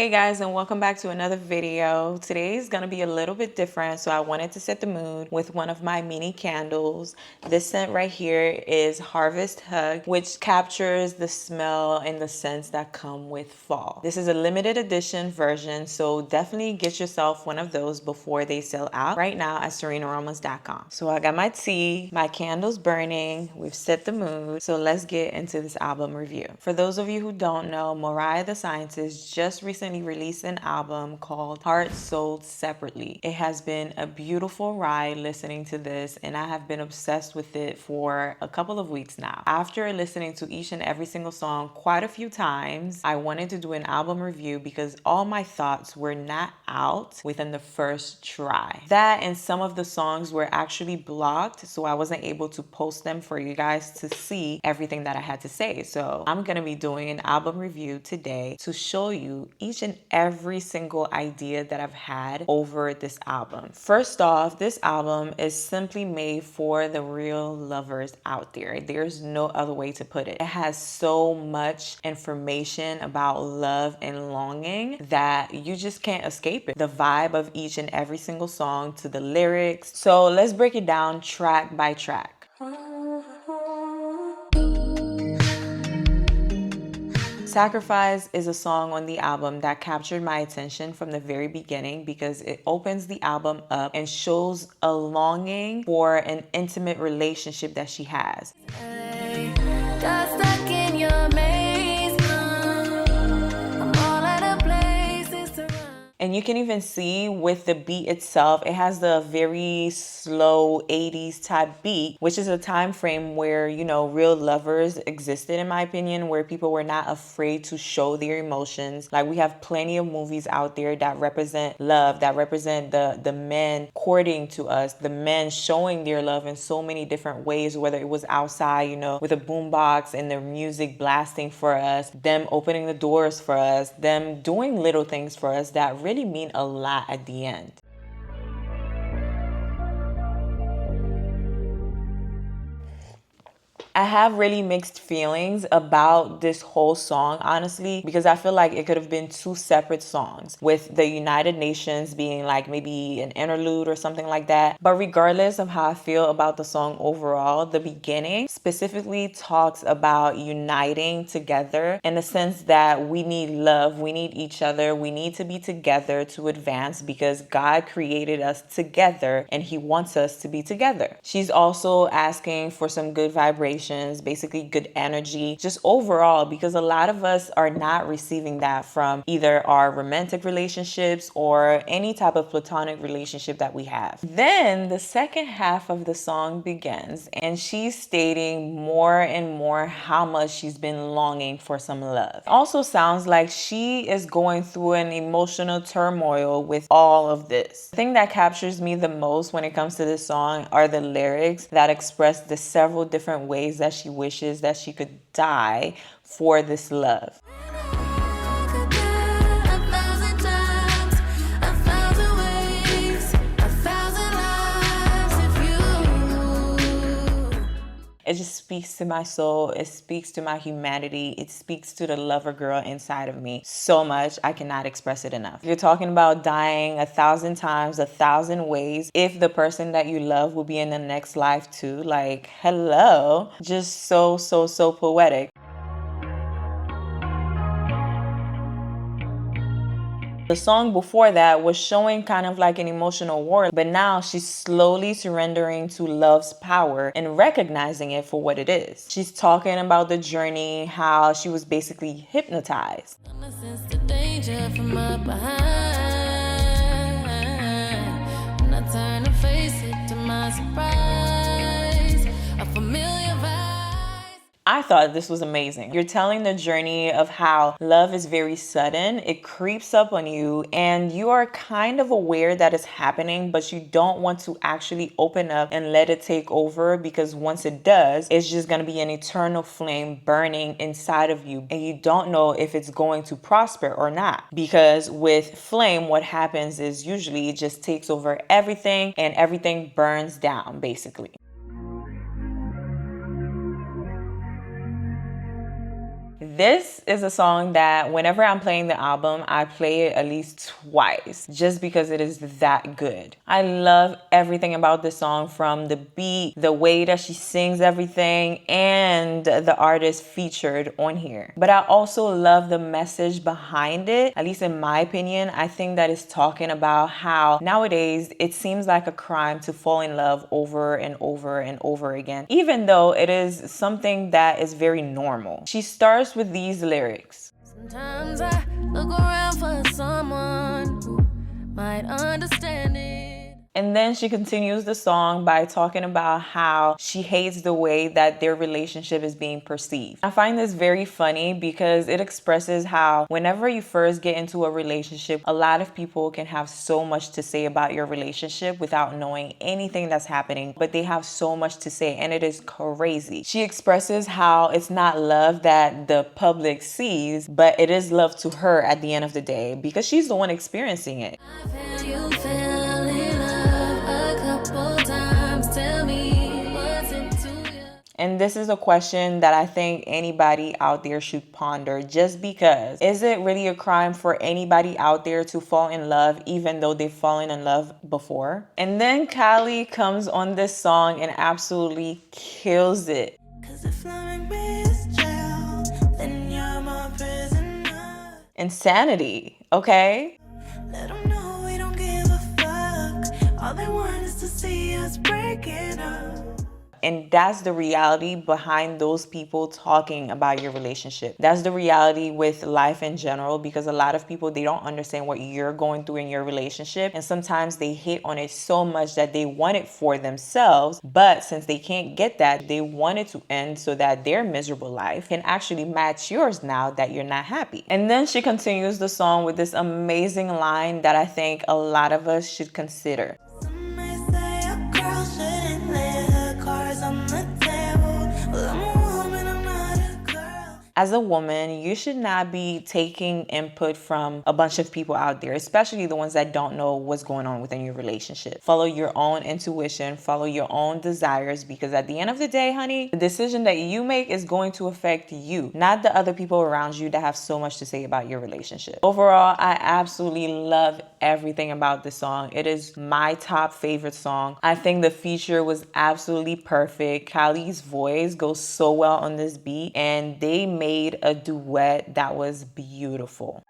Hey guys, and welcome back to another video. Today is going to be a little bit different, so I wanted to set the mood with one of my mini candles. This scent right here is Harvest Hug, which captures the smell and the scents that come with fall. This is a limited edition version, so definitely get yourself one of those before they sell out right now at serenearomas.com. So I got my tea, my candles burning, we've set the mood, so let's get into this album review. For those of you who don't know, Mariah The Scientist just recently released an album called Heart Sold Separately. It has been a beautiful ride listening to this, and I have been obsessed with it for a couple of weeks now. After listening to each and every single song quite a few times, I wanted to do an album review because all my thoughts were not out within the first try. That and some of the songs were actually blocked, so I wasn't able to post them for you guys to see everything that I had to say. So I'm gonna be doing an album review today to show you each and every single idea that I've had over this album. First off, this album is simply made for the real lovers out there. There's no other way to put it. It has so much information about love and longing that you just can't escape it. The vibe of each and every single song to the lyrics. So let's break it down track by track. Sacrifice is a song on the album that captured my attention from the very beginning because it opens the album up and shows a longing for an intimate relationship that she has. And you can even see with the beat itself, it has the very slow 80s type beat, which is a time frame where, you know, real lovers existed, in my opinion, where people were not afraid to show their emotions. Like, we have plenty of movies out there that represent love, that represent the men courting to us, the men showing their love in so many different ways, whether it was outside, you know, with a boombox and their music blasting for us, them opening the doors for us, them doing little things for us that really mean a lot at the end. I have really mixed feelings about this whole song, honestly, because I feel like it could have been two separate songs, with the United Nations being like maybe an interlude or something like that. But regardless of how I feel about the song overall, the beginning specifically talks about uniting together in the sense that we need love, we need each other, we need to be together to advance because God created us together and He wants us to be together. She's also asking for some good vibrations, basically good energy, just overall, because a lot of us are not receiving that from either our romantic relationships or any type of platonic relationship that we have. Then the second half of the song begins and she's stating more and more how much she's been longing for some love. Also sounds like she is going through an emotional turmoil with all of this. The thing that captures me the most when it comes to this song are the lyrics that express the several different ways that she wishes that she could die for this love. It just speaks to my soul. It speaks to my humanity. It speaks to the lover girl inside of me so much. I cannot express it enough. You're talking about dying 1,000 times, 1,000 ways. If the person that you love will be in the next life too, like, hello. Just so poetic. The song before that was showing kind of like an emotional war, but now she's slowly surrendering to love's power and recognizing it for what it is. She's talking about the journey, how she was basically hypnotized. I thought this was amazing. You're telling the journey of how love is very sudden. It creeps up on you and you are kind of aware that it's happening, but you don't want to actually open up and let it take over, because once it does, it's just going to be an eternal flame burning inside of you. And you don't know if it's going to prosper or not, because with flame, what happens is usually it just takes over everything and everything burns down basically. This is a song that whenever I'm playing the album, I play it at least twice just because it is that good. I love everything about this song, from the beat, the way that she sings everything, and the artist featured on here. But I also love the message behind it. At least in my opinion, I think that it's talking about how nowadays it seems like a crime to fall in love over and over and over again, even though it is something that is very normal. She starts with these lyrics. Sometimes I look around for someone who might understand it. And then she continues the song by talking about how she hates the way that their relationship is being perceived. I find this very funny because it expresses how whenever you first get into a relationship, a lot of people can have so much to say about your relationship without knowing anything that's happening, but they have so much to say, and it is crazy. She expresses how it's not love that the public sees, but it is love to her at the end of the day because she's the one experiencing it. And this is a question that I think anybody out there should ponder, just because is it really a crime for anybody out there to fall in love even though they've fallen in love before? And then Kylie comes on this song and absolutely kills it. Insanity, okay? Let them know we don't give a fuck. All they want is to see us breaking up. And that's the reality behind those people talking about your relationship. That's the reality with life in general, because a lot of people, they don't understand what you're going through in your relationship. And sometimes they hate on it so much that they want it for themselves. But since they can't get that, they want it to end so that their miserable life can actually match yours now that you're not happy. And then she continues the song with this amazing line that I think a lot of us should consider. As a woman, you should not be taking input from a bunch of people out there, especially the ones that don't know what's going on within your relationship. Follow your own intuition, follow your own desires, because at the end of the day, honey, the decision that you make is going to affect you, not the other people around you that have so much to say about your relationship. Overall, I absolutely love everything about this song. It is my top favorite song. I think the feature was absolutely perfect. Kylie's voice goes so well on this beat, and they made a duet that was beautiful.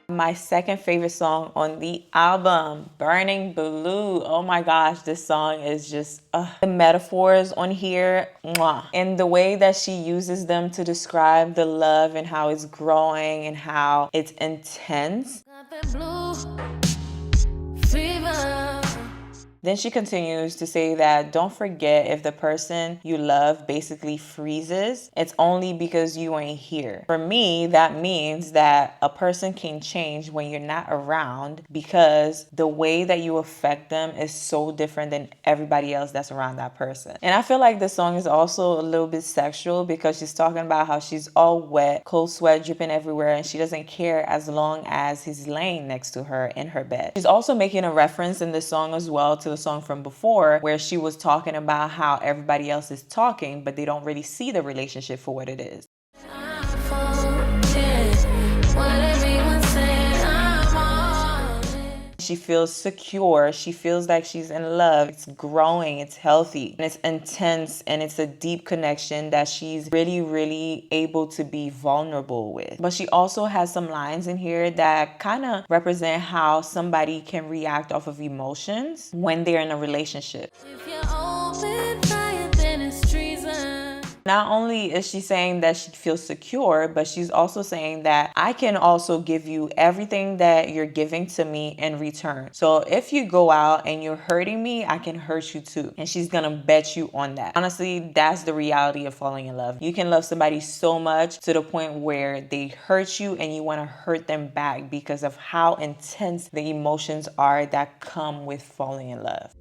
My second favorite song on the album, Burning Blue. Oh my gosh, this song is just the metaphors on here, mwah. And the way that she uses them to describe the love and how it's growing and how it's intense. Then she continues to say that don't forget, if the person you love basically freezes, it's only because you ain't here. For me, that means that a person can change when you're not around, because the way that you affect them is so different than everybody else that's around that person. And I feel like this song is also a little bit sexual, because she's talking about how she's all wet, cold sweat dripping everywhere, and she doesn't care as long as he's laying next to her in her bed. She's also making a reference in this song as well to the song from before, where she was talking about how everybody else is talking, but they don't really see the relationship for what it is. She feels secure. She feels like she's in love. It's growing, it's healthy, and it's intense, and it's a deep connection that she's really, really able to be vulnerable with. But she also has some lines in here that kind of represent how somebody can react off of emotions when they're in a relationship. If you're open, then it's treason. Not only is she saying that she feels secure, but she's also saying that I can also give you everything that you're giving to me in return. So if you go out and you're hurting me, I can hurt you too. And she's gonna bet you on that. Honestly, that's the reality of falling in love. You can love somebody so much to the point where they hurt you and you wanna hurt them back because of how intense the emotions are that come with falling in love.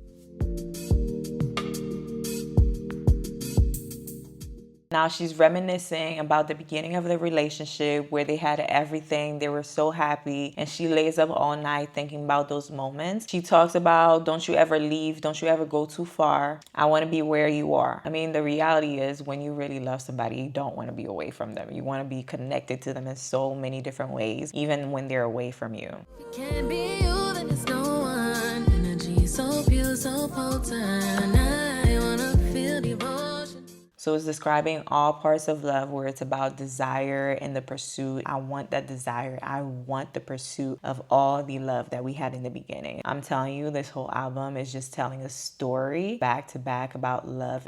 Now she's reminiscing about the beginning of the relationship where they had everything. They were so happy, and she lays up all night thinking about those moments. She talks about, don't you ever leave, don't you ever go too far. I want to be where you are. I mean, the reality is when you really love somebody, you don't want to be away from them. You want to be connected to them in so many different ways, even when they're away from you. Can't be you, then there's no one. Energy so pure, so potent. I wanna feel devotion. So it's describing all parts of love where it's about desire and the pursuit. I want that desire. I want the pursuit of all the love that we had in the beginning. I'm telling you, this whole album is just telling a story back to back about love.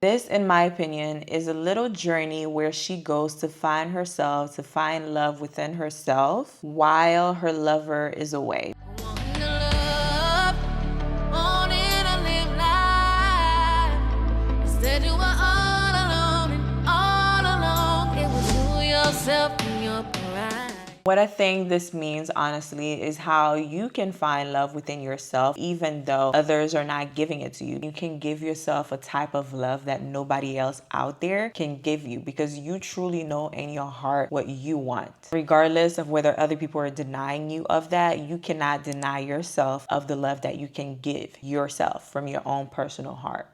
This, in my opinion, is a little journey where she goes to find herself, to find love within herself while her lover is away. What I think this means, honestly, is how you can find love within yourself, even though others are not giving it to you. You can give yourself a type of love that nobody else out there can give you, because you truly know in your heart what you want. Regardless of whether other people are denying you of that, you cannot deny yourself of the love that you can give yourself from your own personal heart.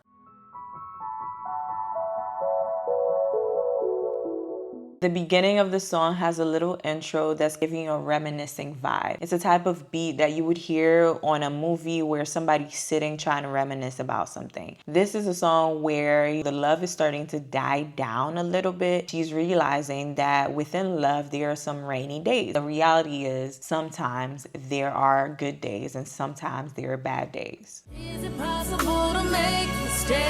The beginning of the song has a little intro that's giving you a reminiscing vibe. It's a type of beat that you would hear on a movie where somebody's sitting trying to reminisce about something. This is a song where the love is starting to die down a little bit. She's realizing that within love, there are some rainy days. The reality is sometimes there are good days and sometimes there are bad days. Is it possible to make mistakes?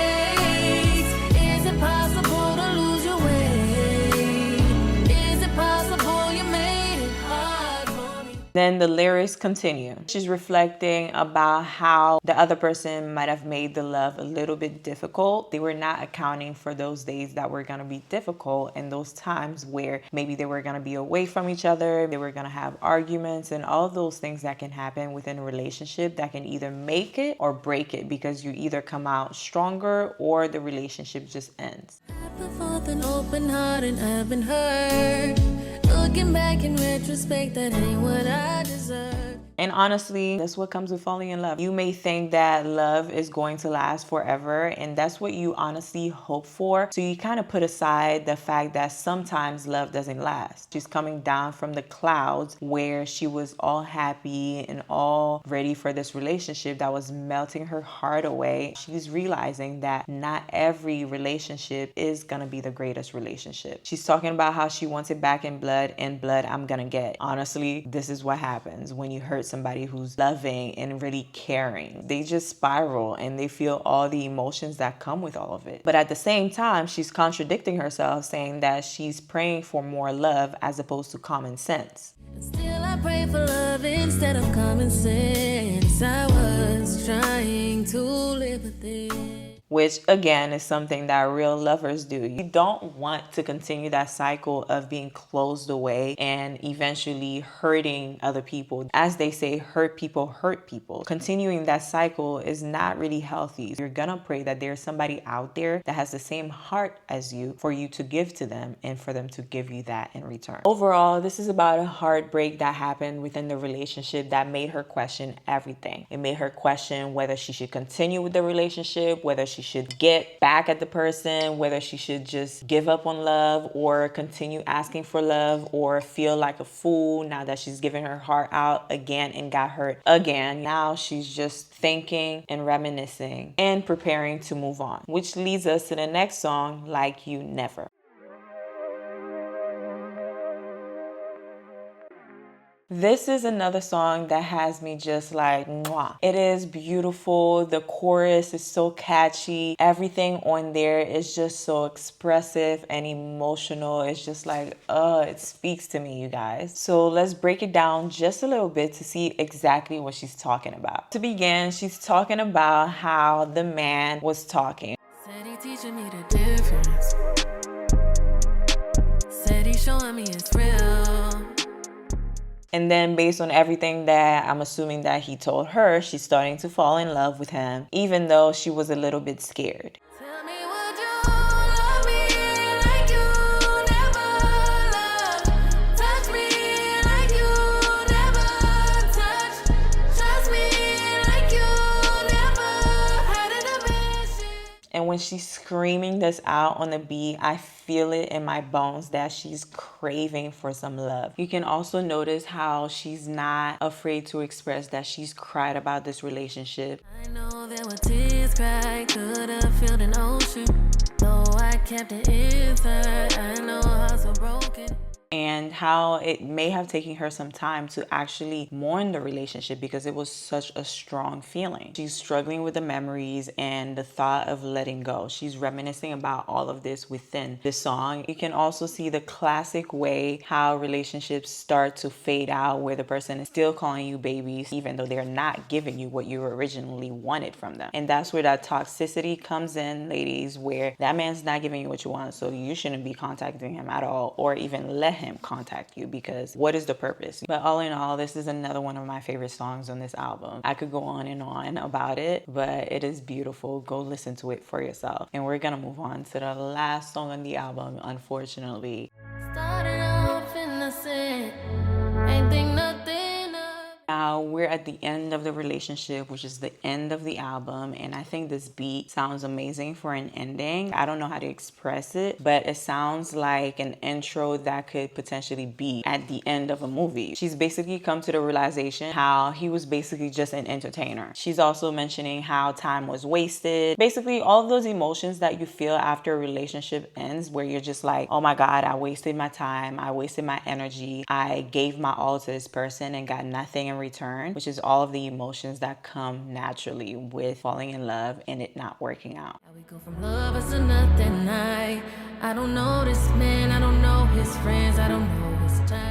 Is it possible to lose your way? Then the lyrics continue. She's reflecting about how the other person might have made the love a little bit difficult. They were not accounting for those days that were going to be difficult and those times where maybe they were going to be away from each other. They were going to have arguments and all those things that can happen within a relationship that can either make it or break it, because you either come out stronger or the relationship just ends. An open heart and I've been hurt. Looking back in retrospect, that ain't what I deserve. And honestly, that's what comes with falling in love. You may think that love is going to last forever, and that's what you honestly hope for. So you kind of put aside the fact that sometimes love doesn't last. She's coming down from the clouds where she was all happy and all ready for this relationship that was melting her heart away. She's realizing that not every relationship is gonna be the greatest relationship. She's talking about how she wants it back in blood, and blood I'm gonna get. Honestly, this is what happens when you hurt somebody who's loving and really caring. They just spiral and they feel all the emotions that come with all of it. But at the same time, she's contradicting herself, saying that she's praying for more love as opposed to common sense. Still I pray for love instead of common sense. I was trying to live with it. Which again is something that real lovers do. You don't want to continue that cycle of being closed away and eventually hurting other people. As they say, hurt people hurt people. Continuing that cycle is not really healthy. You're gonna pray that there's somebody out there that has the same heart as you for you to give to them and for them to give you that in return. Overall, this is about a heartbreak that happened within the relationship that made her question everything. It made her question whether she should continue with the relationship, whether she should get back at the person, whether she should just give up on love or continue asking for love, or feel like a fool now that she's given her heart out again and got hurt again. Now she's just thinking and reminiscing and preparing to move on, which leads us to the next song, Like You Never. This is another song that has me just like, mwah. It is beautiful. The chorus is so catchy. Everything on there is just so expressive and emotional. It's just like, it speaks to me, you guys. So let's break it down just a little bit to see exactly what she's talking about. To begin, she's talking about how the man was talking. Said he teaching me the difference. Said he showing me it's real. And then based on everything that I'm assuming that he told her, she's starting to fall in love with him, even though she was a little bit scared. Tell me, would you love me like you never loved? Touch me like you never touched. Trust me like you never had an ambition. And when she's screaming this out on the beat, I feel it in my bones that she's craving for some love. You can also notice how she's not afraid to express that she's cried about this relationship. I know there were tears cried, could have filled an ocean. Though I kept it inside, I know hearts were broken. And how it may have taken her some time to actually mourn the relationship because it was such a strong feeling. She's struggling with the memories and the thought of letting go. She's reminiscing about all of this within the song. You can also see the classic way how relationships start to fade out, where the person is still calling you babies even though they're not giving you what you originally wanted from them. And that's where that toxicity comes in, ladies, where that man's not giving you what you want, so you shouldn't be contacting him at all, or even let him contact you, because what is the purpose? But all in all, this is another one of my favorite songs on this album. I could go on and on about it, but it is beautiful. Go listen to it for yourself. And we're gonna move on to the last song on the album, unfortunately. Started off innocent, ain't think nothing of. Now we're at the end of the relationship, which is the end of the album, and I think this beat sounds amazing for an ending. I don't know how to express it, but it sounds like an intro that could potentially be at the end of a movie. She's basically come to the realization how he was basically just an entertainer. She's also mentioning how time was wasted. Basically all of those emotions that you feel after a relationship ends, where you're just like, oh my God, I wasted my time, I wasted my energy, I gave my all to this person and got nothing in return, which is all of the emotions that come naturally with falling in love and it not working out. How we go from lovers to nothing. I don't know this man, I don't know his friends, I don't know his type.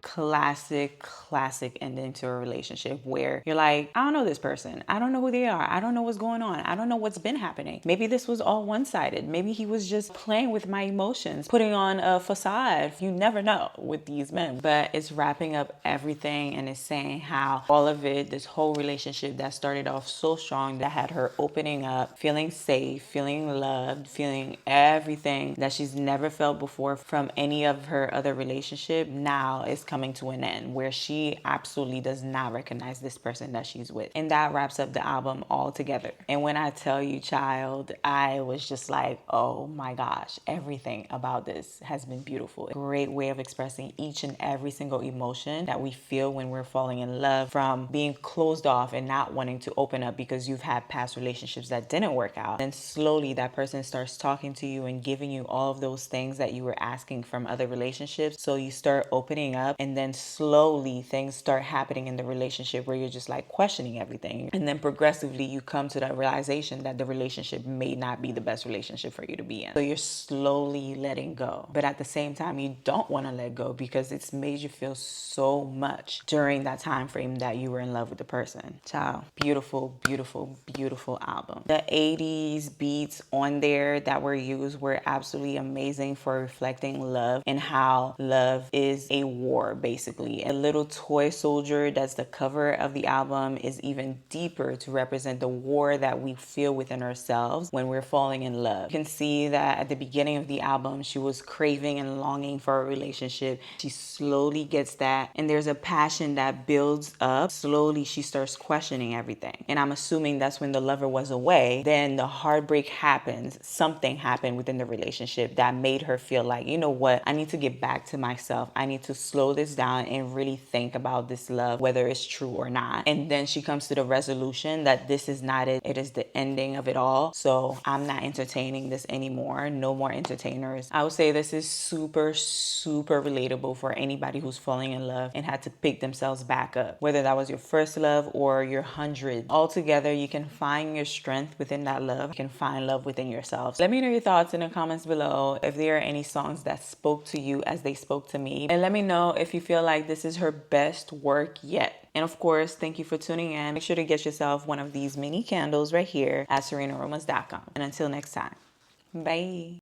Classic ending to a relationship where you're like, I don't know this person, I don't know who they are, I don't know what's going on, I don't know what's been happening. Maybe this was all one-sided. Maybe he was just playing with my emotions, putting on a facade. You never know with these men. But it's wrapping up everything and it's saying how all of it, this whole relationship that started off so strong, that had her opening up, feeling safe, feeling loved, feeling everything that she's never felt before from any of her other relationship, now is coming to an end, where she absolutely does not recognize this person that she's with. And that wraps up the album all together. And when I tell you, child, I was just like, oh my gosh, everything about this has been beautiful. A great way of expressing each and every single emotion that we feel when we're falling in love, from being closed off and not wanting to open up because you've had past relationships that didn't work out. And slowly that person starts talking to you and giving you all of those things that you were asking from other relationships. So you start opening up, and then slowly things start happening in the relationship where you're just like questioning everything. And then progressively you come to that realization that the relationship may not be the best relationship for you to be in. So you're slowly letting go. But at the same time, you don't want to let go because it's made you feel so much during that time frame that you were in love with the person. Child, beautiful, beautiful, beautiful album. The 80s beats on there that were used were absolutely amazing for reflecting love and how love is a war, basically. A little toy soldier that's the cover of the album is even deeper to represent the war that we feel within ourselves when we're falling in love. You can see that at the beginning of the album, she was craving and longing for a relationship. She slowly gets that, and there's a passion that builds up. Slowly she starts questioning everything, and I'm assuming that's when the lover was away. Then the heartbreak happens. Something happened within the relationship that made her feel like, you know what, I need to get back to myself. I need to slow this down and really think about this love, whether it's true or not. And then she comes to the resolution that this is not it. It is the ending of it all. So I'm not entertaining this anymore. No more entertainers. I would say this is super relatable for anybody who's falling in love and had to pick themselves back up. Whether that was your first love or your 100th. Altogether, you can find your strength within that love. You can find love within yourself. Let me know your thoughts in the comments below. If there are any songs that spoke to you as they spoke to me. And let me know if you feel like this is her best work yet. And of course, thank you for tuning in. Make sure to get yourself one of these mini candles right here at serenaromas.com. And until next time, bye.